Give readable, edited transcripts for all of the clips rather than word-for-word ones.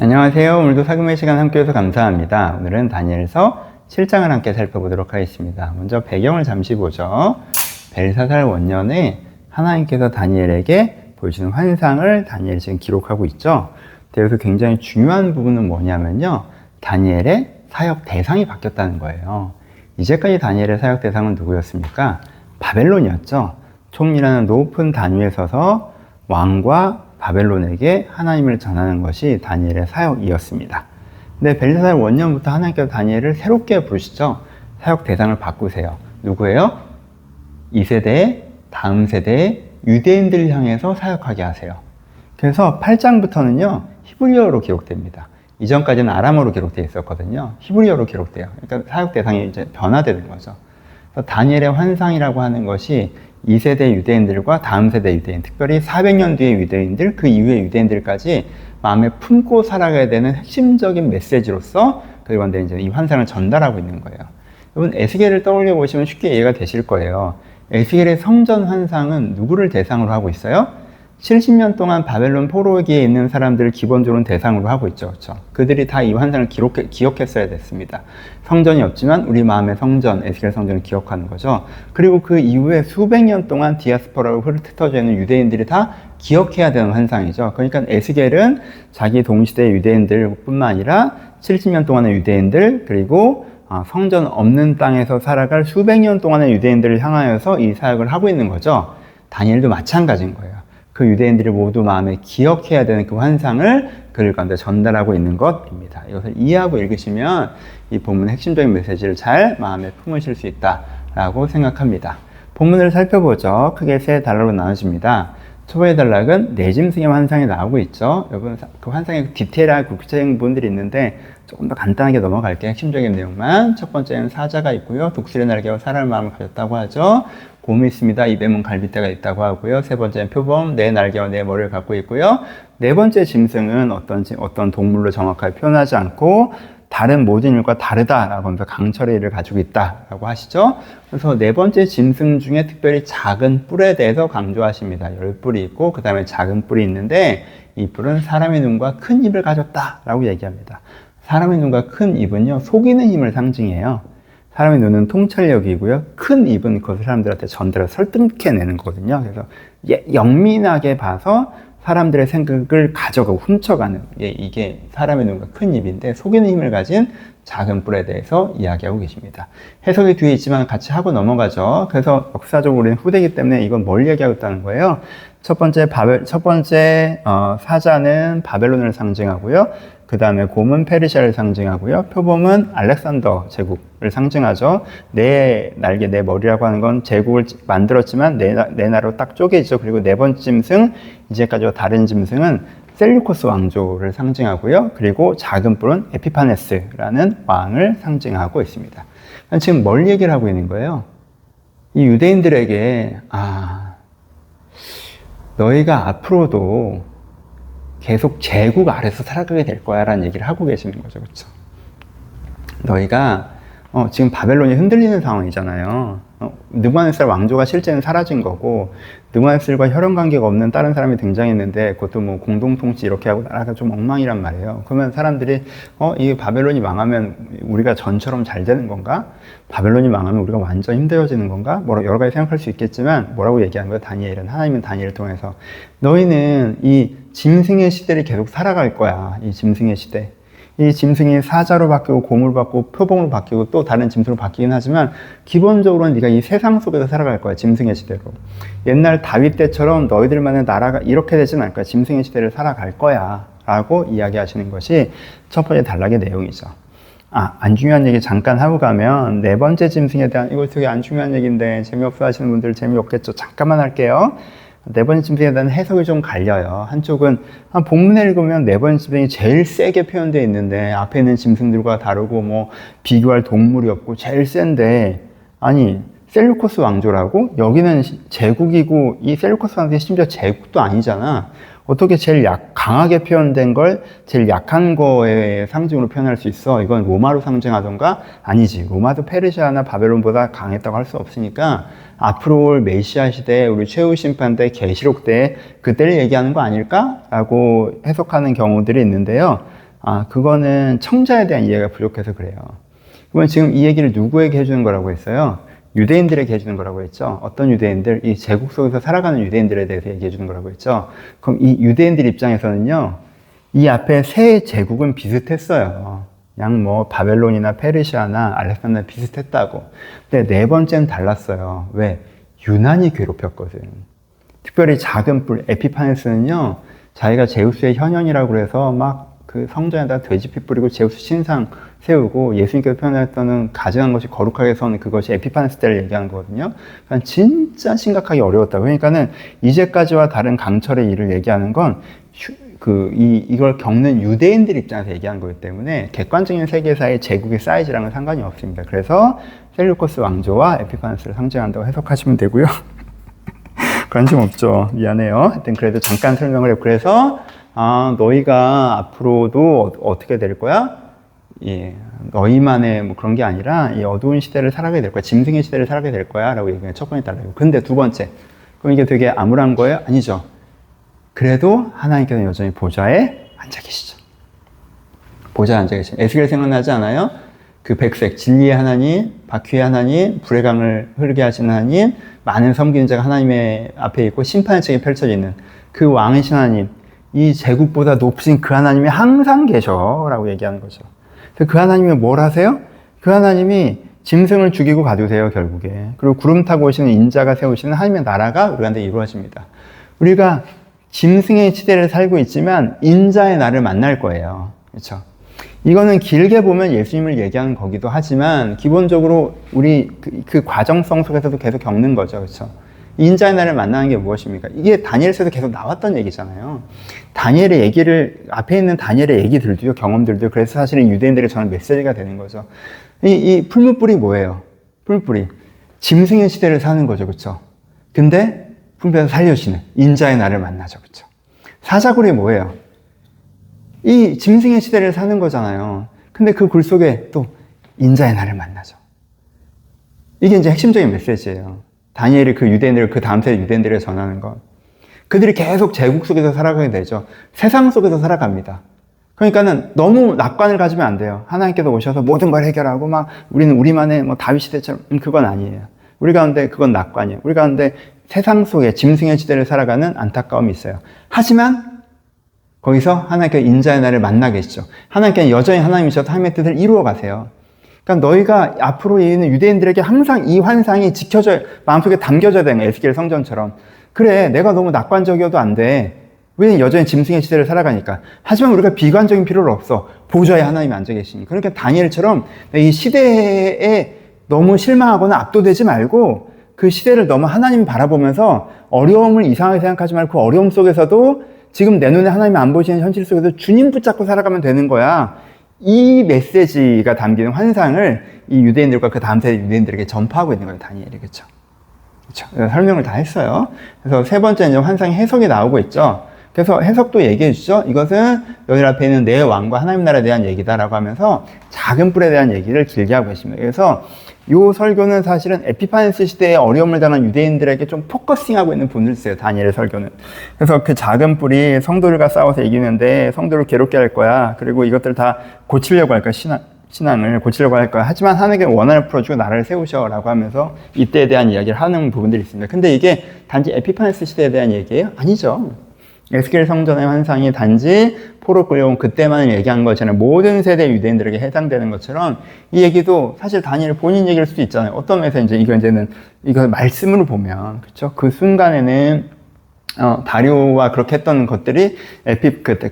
안녕하세요. 오늘도 사금의 시간 함께해서 감사합니다. 오늘은 다니엘서 7장을 함께 살펴보도록 하겠습니다. 먼저 배경을 잠시 보죠. 벨사살 원년에 하나님께서 다니엘에게 보여주는 환상을 다니엘이 지금 기록하고 있죠. 여기서 굉장히 중요한 부분은 뭐냐면요. 다니엘의 사역 대상이 바뀌었다는 거예요. 이제까지 다니엘의 사역 대상은 누구였습니까? 바벨론이었죠. 총리라는 높은 단위에 서서 왕과 바벨론에게 하나님을 전하는 것이 다니엘의 사역이었습니다. 근데 벨사살 원년부터 하나님께서 다니엘을 새롭게 부르시죠. 사역 대상을 바꾸세요. 누구예요? 2세대, 다음 세대의 유대인들을 향해서 사역하게 하세요. 그래서 8장부터는요, 히브리어로 기록됩니다. 이전까지는 아람어로 기록되어 있었거든요. 히브리어로 기록돼요. 그러니까 사역 대상이 이제 변화되는 거죠. 그래서 다니엘의 환상이라고 하는 것이 2세대 유대인들과 다음 세대 유대인, 특별히 400년 뒤의 유대인들, 그 이후의 유대인들까지 마음에 품고 살아가야 되는 핵심적인 메시지로서 그들한테 이제 이 환상을 전달하고 있는 거예요. 여러분, 에스겔을 떠올려 보시면 쉽게 이해가 되실 거예요. 에스겔의 성전 환상은 누구를 대상으로 하고 있어요? 70년 동안 바벨론 포로기에 있는 사람들을 기본적으로 대상으로 하고 있죠. 그렇죠? 그들이 다 이 환상을 기억했어야 됐습니다. 성전이 없지만 우리 마음의 성전, 에스겔 성전을 기억하는 거죠. 그리고 그 이후에 수백 년 동안 디아스포라로 흩어져 있는 유대인들이 다 기억해야 되는 환상이죠. 그러니까 에스겔은 자기 동시대 유대인들 뿐만 아니라 70년 동안의 유대인들, 그리고 성전 없는 땅에서 살아갈 수백 년 동안의 유대인들을 향하여서 이 사역을 하고 있는 거죠. 다니엘도 마찬가지인 거예요. 그 유대인들이 모두 마음에 기억해야 되는 그 환상을 그들 가운데 전달하고 있는 것입니다. 이것을 이해하고 읽으시면 이 본문의 핵심적인 메시지를 잘 마음에 품으실 수 있다라고 생각합니다. 본문을 살펴보죠. 크게 세 단락으로 나눠집니다. 첫 번째 단락은 네 짐승의 환상이 나오고 있죠. 여러분, 그 환상의 디테일하고 구체적인 부분들이 있는데 조금 더 간단하게 넘어갈게요. 핵심적인 내용만. 첫 번째는 사자가 있고요. 독수리의 날개와 사람의 마음을 가졌다고 하죠. 곰이 있습니다. 입에 문 갈빗대가 있다고 하고요. 세 번째는 표범, 네 날개와 네 머리를 갖고 있고요. 네 번째 짐승은 어떤 동물로 정확하게 표현하지 않고 다른 모든 일과 다르다라고 하면서 강철의 일을 가지고 있다라고 하시죠. 그래서 네 번째 짐승 중에 특별히 작은 뿔에 대해서 강조하십니다. 10뿔이 있고 그 다음에 작은 뿔이 있는데 이 뿔은 사람의 눈과 큰 입을 가졌다라고 얘기합니다. 사람의 눈과 큰 입은요, 속이는 힘을 상징해요. 사람의 눈은 통찰력이고요. 큰 입은 그것을 사람들한테 전달해서 설득해내는 거거든요. 그래서 영민하게 봐서 사람들의 생각을 가져가고 훔쳐가는 이게 사람의 눈과 큰 입인데 속이는 힘을 가진 작은 뿔에 대해서 이야기하고 계십니다. 해석이 뒤에 있지만 같이 하고 넘어가죠. 그래서 역사적으로 우리는 후대이기 때문에 이건 뭘 얘기하고 있다는 거예요? 첫 번째 사자는 바벨론을 상징하고요. 그 다음에 곰은 페르시아를 상징하고요. 표범은 알렉산더 제국을 상징하죠. 네 날개, 네 머리라고 하는 건 제국을 만들었지만 네 나라로 딱 쪼개지죠. 그리고 네 번째 짐승, 이제까지와 다른 짐승은 셀류코스 왕조를 상징하고요. 그리고 작은 뿔은 에피파네스라는 왕을 상징하고 있습니다. 지금 뭘 얘기를 하고 있는 거예요? 이 유대인들에게 너희가 앞으로도 계속 제국 아래서 살아가게 될 거야 라는 얘기를 하고 계시는 거죠. 그렇죠? 너희가 지금 바벨론이 흔들리는 상황이잖아요. 느부갓네살 왕조가 실제는 사라진 거고 느부갓네살과 혈연 관계가 없는 다른 사람이 등장했는데 그것도 뭐 공동통치 이렇게 하고 나라가 좀 엉망이란 말이에요. 그러면 사람들이 이 바벨론이 망하면 우리가 전처럼 잘 되는 건가? 바벨론이 망하면 우리가 완전 힘들어지는 건가? 여러 가지 생각할 수 있겠지만 뭐라고 얘기하는 거예요? 다니엘은, 하나님은 다니엘을 통해서 너희는 이 짐승의 시대를 계속 살아갈 거야. 이 짐승의 시대. 이 짐승이 사자로 바뀌고 곰으로 바뀌고 표범으로 바뀌고 또 다른 짐승으로 바뀌긴 하지만 기본적으로는 네가 이 세상 속에서 살아갈 거야. 짐승의 시대로. 옛날 다윗 때처럼 너희들만의 나라가 이렇게 되진 않을 거야. 짐승의 시대를 살아갈 거야 라고 이야기하시는 것이 첫 번째 단락의 내용이죠. 안 중요한 얘기 잠깐 하고 가면 네 번째 짐승에 대한, 이거 되게 안 중요한 얘기인데 재미없어 하시는 분들 재미없겠죠. 잠깐만 할게요. 네 번째 짐승에 대한 해석이 좀 갈려요. 한쪽은 본문에 읽으면 네 번째 짐승이 제일 세게 표현되어 있는데 앞에 있는 짐승들과 다르고 뭐 비교할 동물이 없고 제일 센데, 아니 셀류코스 왕조라고? 여기는 제국이고 이 셀류코스 왕조는 심지어 제국도 아니잖아. 어떻게 제일 강하게 표현된 걸 제일 약한 거의 상징으로 표현할 수 있어? 이건 로마로 상징하던가? 아니지. 로마도 페르시아나 바벨론보다 강했다고 할 수 없으니까 앞으로 올 메시아 시대, 우리 최후 심판 때, 계시록 때 그때를 얘기하는 거 아닐까? 라고 해석하는 경우들이 있는데요. 그거는 청자에 대한 이해가 부족해서 그래요. 그러면 지금 이 얘기를 누구에게 해주는 거라고 했어요? 유대인들에게 해주는 거라고 했죠. 어떤 유대인들? 이 제국 속에서 살아가는 유대인들에 대해서 얘기해 주는 거라고 했죠. 그럼 이 유대인들 입장에서는요, 이 앞에 세 제국은 비슷했어요. 그냥 뭐 바벨론이나 페르시아나 알렉산더 비슷했다고. 근데 네 번째는 달랐어요. 왜? 유난히 괴롭혔거든. 특별히 작은 뿔 에피파네스는요, 자기가 제우스의 현현이라고 그래서 막 그 성전에다 돼지피 뿌리고 제우스 신상 세우고 예수님께서 표현했던 가증한 것이 거룩하게 서는 그것이 에피파네스 때를 얘기하는 거거든요. 그러니까 진짜 심각하게 어려웠다. 그러니까는 이제까지와 다른 강철의 일을 얘기하는 건 이걸 겪는 유대인들 입장에서 얘기하는 거기 때문에 객관적인 세계사의 제국의 사이즈랑은 상관이 없습니다. 그래서 셀루코스 왕조와 에피파네스를 상징한다고 해석하시면 되고요. 관심 없죠. 미안해요. 하여튼 그래도 잠깐 설명을 해요. 그래서 너희가 앞으로도 어떻게 될 거야? 예, 너희만의 뭐 그런 게 아니라 이 어두운 시대를 살아가게 될 거야. 짐승의 시대를 살아가게 될 거야. 라고 얘기하는 첫 번째 달라요. 근데 두 번째. 그럼 이게 되게 암울한 거예요? 아니죠. 그래도 하나님께서는 여전히 보좌에 앉아 계시죠. 보좌에 앉아 계시죠. 에스겔 생각나지 않아요? 그 백색, 진리의 하나님, 바퀴의 하나님, 불의 강을 흐르게 하시는 하나님, 많은 섬기는 자가 하나님의 앞에 있고 심판의 책이 펼쳐져 있는 그 왕이신 하나님, 이 제국보다 높으신 그 하나님이 항상 계셔라고 얘기하는 거죠. 그래서 그 하나님이 뭘 하세요? 그 하나님이 짐승을 죽이고 가두세요, 결국에. 그리고 구름 타고 오시는 인자가 세우시는 하나님의 나라가 우리한테 이루어집니다. 우리가 짐승의 시대를 살고 있지만 인자의 날을 만날 거예요. 그렇죠? 이거는 길게 보면 예수님을 얘기하는 거기도 하지만 기본적으로 우리 그 과정성 속에서도 계속 겪는 거죠. 그렇죠? 인자의 날을 만나는 게 무엇입니까? 이게 다니엘서도 계속 나왔던 얘기잖아요. 다니엘의 얘기를, 앞에 있는 다니엘의 얘기들도요, 경험들도, 그래서 사실은 유대인들에게 저는 메시지가 되는 거죠. 이 풀무불이 뭐예요? 풀무불이 짐승의 시대를 사는 거죠. 그렇죠? 근데 풀무불에서 살려주시는 인자의 날을 만나죠. 그렇죠? 사자굴이 뭐예요? 이 짐승의 시대를 사는 거잖아요. 근데 그 굴 속에 또 인자의 날을 만나죠. 이게 이제 핵심적인 메시지예요. 다니엘이 그 유대인들, 그 다음 세대 유대인들에게 전하는 것. 그들이 계속 제국 속에서 살아가게 되죠. 세상 속에서 살아갑니다. 그러니까는 너무 낙관을 가지면 안 돼요. 하나님께서 오셔서 모든 걸 해결하고 막 우리는 우리만의 뭐 다윗 시대처럼 그건 아니에요. 우리 가운데 그건 낙관이에요. 우리 가운데 세상 속에 짐승의 시대를 살아가는 안타까움이 있어요. 하지만 거기서 하나님께서 인자의 날을 만나 계시죠. 하나님께서 여전히 하나님이셔서 하나님의 뜻을 이루어 가세요. 그러니까 너희가 앞으로 있는 유대인들에게 항상 이 환상이 지켜져야, 마음속에 담겨져야 되는 거예요. 에스겔 성전처럼. 그래, 내가 너무 낙관적이어도 안 돼. 우리는 여전히 짐승의 시대를 살아가니까. 하지만 우리가 비관적인 필요는 없어. 보좌에 하나님이 앉아 계시니. 그러니까 다니엘처럼 이 시대에 너무 실망하거나 압도되지 말고 그 시대를 너무 하나님이 바라보면서 어려움을 이상하게 생각하지 말고 그 어려움 속에서도 지금 내 눈에 하나님이 안 보시는 현실 속에서 주님 붙잡고 살아가면 되는 거야. 이 메시지가 담기는 환상을 이 유대인들과 그 다음 세대 유대인들에게 전파하고 있는 거예요, 다니엘이. 그렇죠? 그렇죠? 설명을 다 했어요. 그래서 세 번째 이제 환상의 해석이 나오고 있죠. 그래서 해석도 얘기해 주죠. 이것은 여기 앞에 있는 내 왕과 하나님 나라에 대한 얘기다라고 하면서 작은 뿔에 대한 얘기를 길게 하고 계십니다. 그래서 이 설교는 사실은 에피파네스 시대에 어려움을 당한 유대인들에게 좀 포커싱하고 있는 부분을 써요, 다니엘의 설교는. 그래서 그 작은 뿔이 성도들과 싸워서 이기는데 성도를 괴롭게 할 거야. 그리고 이것들 다 고치려고 할 거야, 신앙을 고치려고 할 거야. 하지만 하나님께 원한을 풀어주고 나라를 세우셔라고 하면서 이때에 대한 이야기를 하는 부분들이 있습니다. 근데 이게 단지 에피파네스 시대에 대한 얘기예요? 아니죠. 에스겔 성전의 환상이 단지 포로 끌려온 그때만을 얘기한 것처럼 모든 세대 유대인들에게 해당되는 것처럼 이 얘기도 사실 다니엘 본인 얘기일 수도 있잖아요. 어떤 면에서 이거 말씀으로 보면, 그렇죠? 그 순간에는 다리오와 그렇게 했던 것들이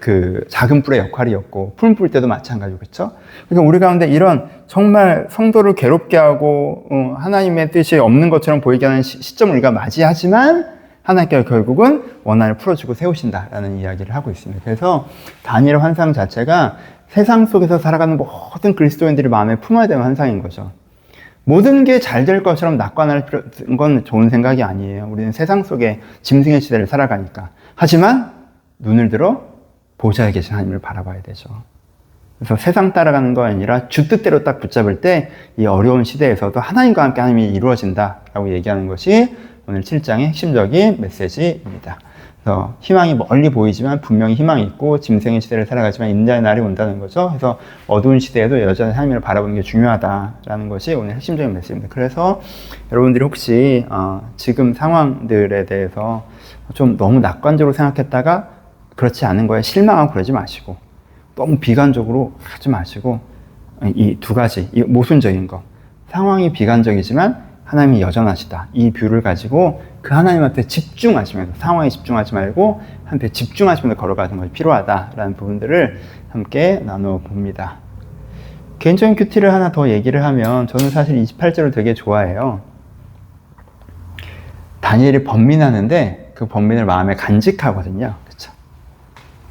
그 작은 뿔의 역할이었고, 푸른 뿔 때도 마찬가지고, 그렇죠? 그러니까 우리 가운데 이런 정말 성도를 괴롭게 하고, 하나님의 뜻이 없는 것처럼 보이게 하는 시점을 우리가 맞이하지만, 하나님께서 결국은 원한을 풀어주고 세우신다라는 이야기를 하고 있습니다. 그래서 다니엘 환상 자체가 세상 속에서 살아가는 모든 그리스도인들이 마음에 품어야 되는 환상인 거죠. 모든 게 잘 될 것처럼 낙관할 건 좋은 생각이 아니에요. 우리는 세상 속에 짐승의 시대를 살아가니까. 하지만 눈을 들어 보좌에 계신 하나님을 바라봐야 되죠. 그래서 세상 따라가는 거 아니라 주 뜻대로 딱 붙잡을 때 이 어려운 시대에서도 하나님과 함께 하나님이 이루어진다라고 얘기하는 것이 오늘 7장의 핵심적인 메시지입니다. 그래서 희망이 멀리 보이지만 분명히 희망이 있고 짐승의 시대를 살아가지만 인자의 날이 온다는 거죠. 그래서 어두운 시대에도 여전히 하나님을 바라보는 게 중요하다라는 것이 오늘 핵심적인 메시지입니다. 그래서 여러분들이 혹시 지금 상황들에 대해서 좀 너무 낙관적으로 생각했다가 그렇지 않은 거에 실망하고 그러지 마시고, 너무 비관적으로 하지 마시고, 이 두 가지, 이 모순적인 거, 상황이 비관적이지만 하나님이 여전하시다, 이 뷰를 가지고 그 하나님한테 집중하시면서, 상황에 집중하지 말고 한테 집중하시면서 걸어가는 것이 필요하다라는 부분들을 함께 나눠봅니다. 개인적인 큐티를 하나 더 얘기를 하면, 저는 사실 28절을 되게 좋아해요. 다니엘이 번민하는데 그 번민을 마음에 간직하거든요. 그쵸?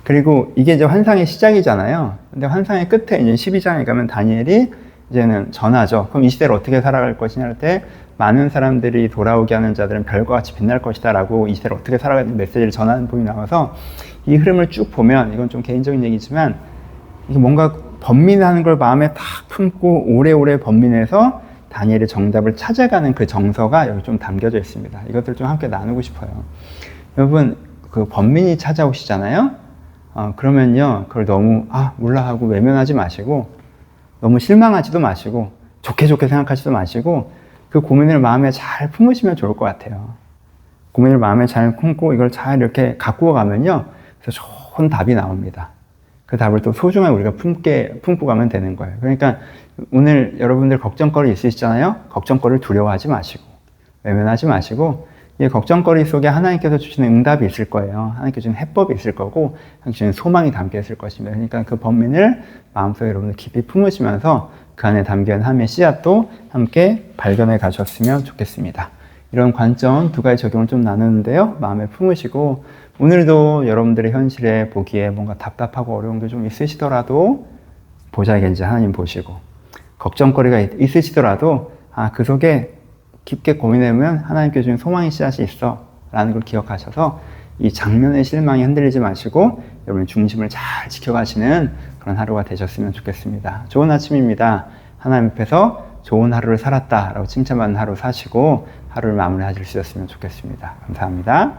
그리고 이게 이제 환상의 시작이잖아요. 근데 환상의 끝에 이제 12장에 가면 다니엘이 이제는 전하죠. 그럼 이 시대를 어떻게 살아갈 것이냐 할 때, 많은 사람들이 돌아오게 하는 자들은 별과 같이 빛날 것이다 라고 이 시대를 어떻게 살아가는 메시지를 전하는 부분이 나와서, 이 흐름을 쭉 보면, 이건 좀 개인적인 얘기지만, 이게 뭔가 번민하는 걸 마음에 딱 품고 오래오래 번민해서 다니엘의 정답을 찾아가는 그 정서가 여기 좀 담겨져 있습니다. 이것들 좀 함께 나누고 싶어요. 여러분, 그 번민이 찾아오시잖아요. 그러면요, 그걸 너무 몰라 하고 외면하지 마시고, 너무 실망하지도 마시고, 좋게 생각하지도 마시고, 그 고민을 마음에 잘 품으시면 좋을 것 같아요. 고민을 마음에 잘 품고 이걸 잘 이렇게 가꾸어 가면요, 그래서 좋은 답이 나옵니다. 그 답을 또 소중하게 우리가 품고 가면 되는 거예요. 그러니까 오늘 여러분들 걱정거리 있으시잖아요. 걱정거리를 두려워하지 마시고, 외면하지 마시고, 이 걱정거리 속에 하나님께서 주시는 응답이 있을 거예요. 하나님께서 주시는 해법이 있을 거고, 하나님께서 주시는 소망이 담겨 있을 것입니다. 그러니까 그 번민을 마음속에 여러분들 깊이 품으시면서 그 안에 담겨있는 하나님의 씨앗도 함께 발견해 가셨으면 좋겠습니다. 이런 관점 두 가지 적용을 좀 나누는데요, 마음에 품으시고, 오늘도 여러분들의 현실에 보기에 뭔가 답답하고 어려운 게 좀 있으시더라도 보좌의 하나님 보시고, 걱정거리가 있으시더라도 그 속에 깊게 고민해보면 하나님께 주신 소망의 씨앗이 있어 라는 걸 기억하셔서 이 장면의 실망에 흔들리지 마시고 여러분의 중심을 잘 지켜가시는 그런 하루가 되셨으면 좋겠습니다. 좋은 아침입니다. 하나님 앞에서 좋은 하루를 살았다라고 칭찬받는 하루 사시고 하루를 마무리하실 수 있었으면 좋겠습니다. 감사합니다.